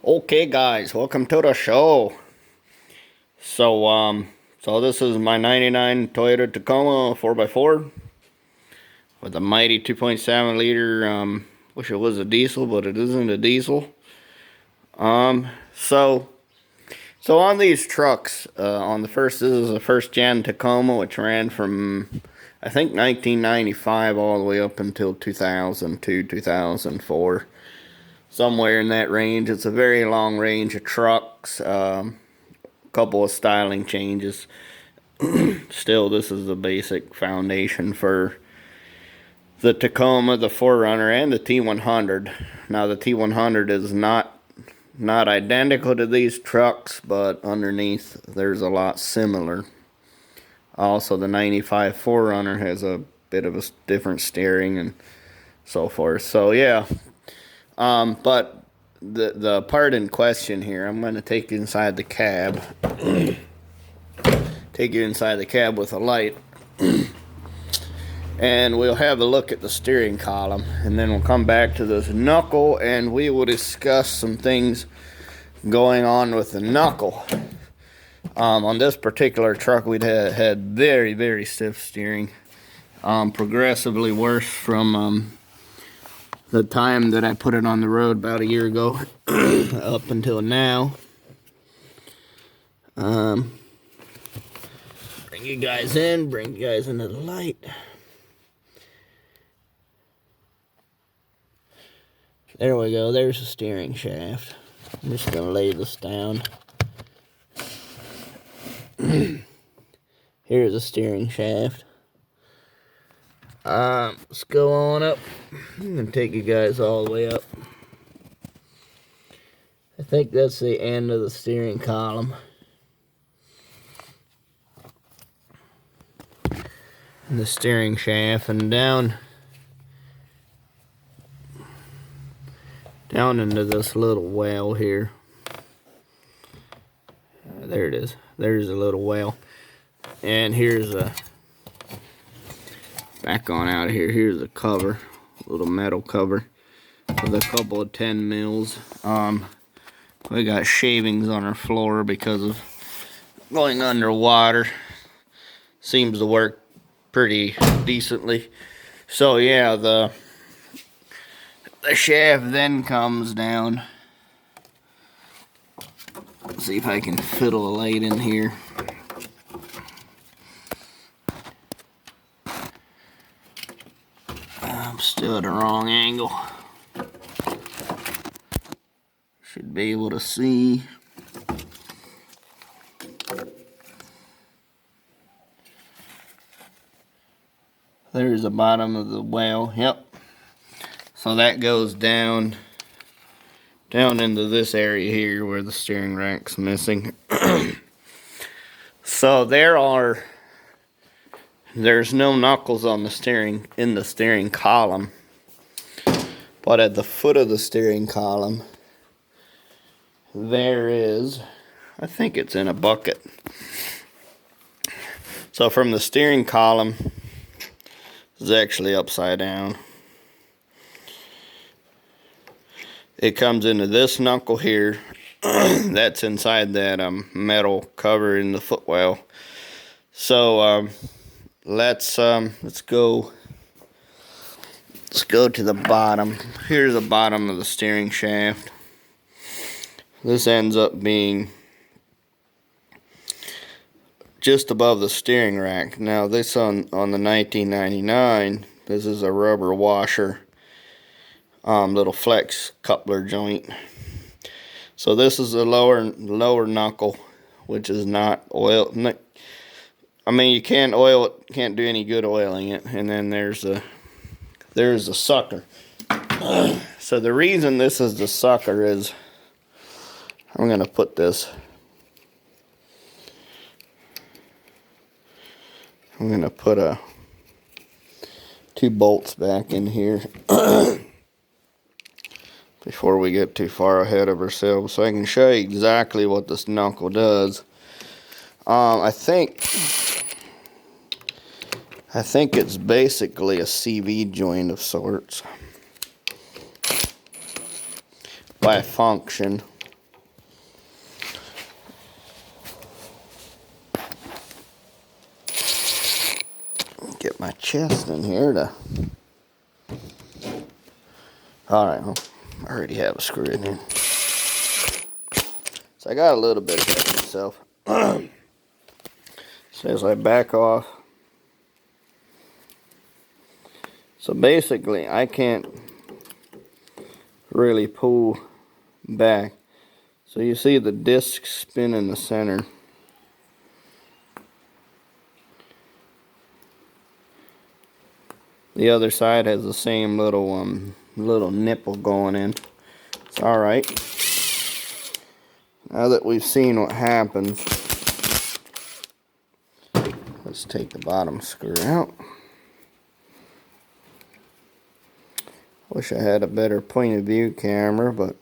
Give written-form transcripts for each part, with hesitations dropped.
Okay, guys, welcome to the show. So this is my '99 Toyota Tacoma 4x4 with a mighty 2.7 liter. Wish it was a diesel, but it isn't a diesel. Um, so so on these trucks, on the first, this is a first gen Tacoma, which ran from I think 1995 all the way up until 2002, 2004. Somewhere in that range. It's a very long range of trucks. Couple of styling changes. Still, this is the basic foundation for the Tacoma, the 4Runner, and the T100. Now, the T100 is not identical to these trucks, but underneath there's a lot similar. Also, the 95 4Runner has a bit of a different steering and so forth. So yeah, but the part in question here, I'm going to take you inside the cab. Take you inside the cab with a light. And we'll have a look at the steering column. And then we'll come back to this Knuckle and we will discuss some things going on with the Knuckle. On this particular truck, we'd had very, very stiff steering. Progressively worse from the time that I put it on the road about a year ago up until now. Bring you guys in, bring you guys into the light. There we go, there's the steering shaft. I'm just going to lay this down. Here's the steering shaft. Let's go on up. I'm going to take you guys all the way up. I think that's the end of the steering column. And the steering shaft, and down into this little well here. There it is. There's a little well. And here's a, back on out of here, here's a cover, a little metal cover with a couple of 10 mils. We got shavings on our floor because of going underwater. Seems to work pretty decently. So yeah, the shaft then comes down. Let's see if I can fiddle a light in here. I'm still at the wrong angle. Should be able to see. There's the bottom of the well. Yep. So that goes down into this area here where the steering rack's missing. So there's no knuckles on the steering, in the steering column, but at the foot of the steering column there is, I think it's in a bucket. So from the steering column, it's actually upside down. It comes into this knuckle here. That's inside that metal cover in the footwell. So let's go to the bottom. Here's the bottom of the steering shaft. This ends up being just above the steering rack. Now this on the 1999, this is a rubber washer. Little flex coupler joint. So this is a lower knuckle, which is not oil. I mean, you can't oil it, can't do any good oiling it. And then there's a sucker. So the reason this is the sucker is, I'm gonna put this. I'm gonna put two bolts back in here. Before we get too far ahead of ourselves, so I can show you exactly what this knuckle does. I think it's basically a CV joint of sorts by function. chest in here to... Alright, well, I already have a screw in here. So I got a little bit ahead of myself. So as I back off. So basically, I can't really pull back. So you see the disc spin in the center. The other side has the same little nipple going in. It's alright. Now that we've seen what happens, let's take the bottom screw out. Wish I had a better point of view camera, but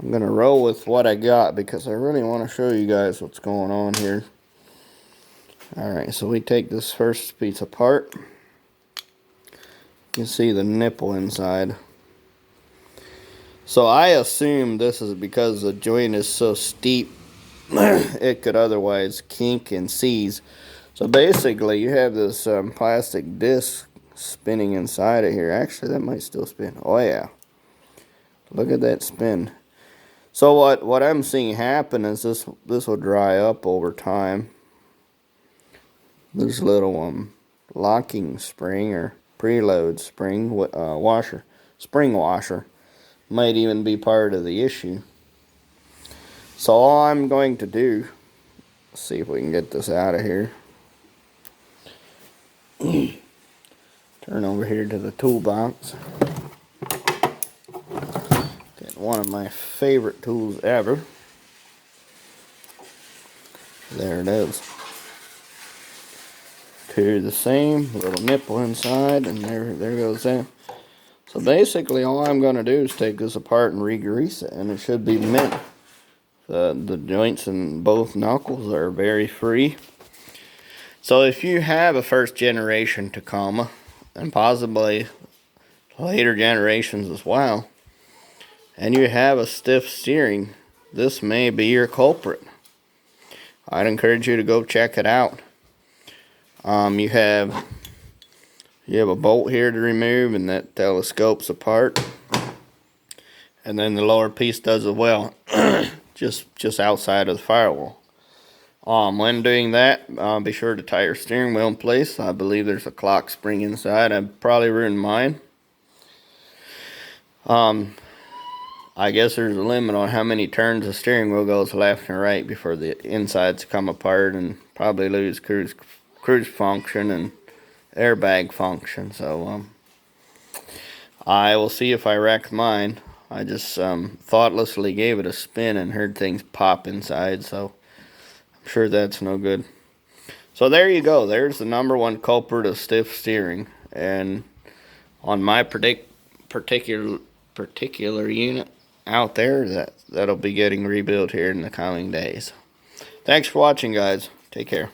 I'm gonna roll with what I got because I really want to show you guys what's going on here. Alright, so we take this first piece apart. You can see the nipple inside. So I assume this is because the joint is so steep it could otherwise kink and seize. So basically you have this plastic disc spinning inside of here. Actually, that might still spin. Oh yeah, look at that spin. So what I'm seeing happen is this will dry up over time. This little locking spring or preload spring washer, spring washer, might even be part of the issue. So all I'm going to do, let's see if we can get this out of here. Turn over here to the toolbox. Got one of my favorite tools ever. There it is. Two the same, little nipple inside, and there goes that. So basically all I'm going to do is take this apart and re-grease it, and it should be mint. The joints in both knuckles are very free. So if you have a first generation Tacoma, and possibly later generations as well, and you have a stiff steering, this may be your culprit. I'd encourage you to go check it out. You have a bolt here to remove, and that telescopes apart, and then the lower piece does as well, just outside of the firewall. When doing that, be sure to tie your steering wheel in place. I believe there's a clock spring inside. I've probably ruined mine. I guess there's a limit on how many turns the steering wheel goes left and right before the insides come apart and probably lose cruise function and airbag function. So I will see if I wreck mine. I just thoughtlessly gave it a spin and heard things pop inside, so I'm sure that's no good. So there you go. There's the #1 culprit of stiff steering, and on my particular unit out there, that'll be getting rebuilt here in the coming days. Thanks for watching, guys. Take care.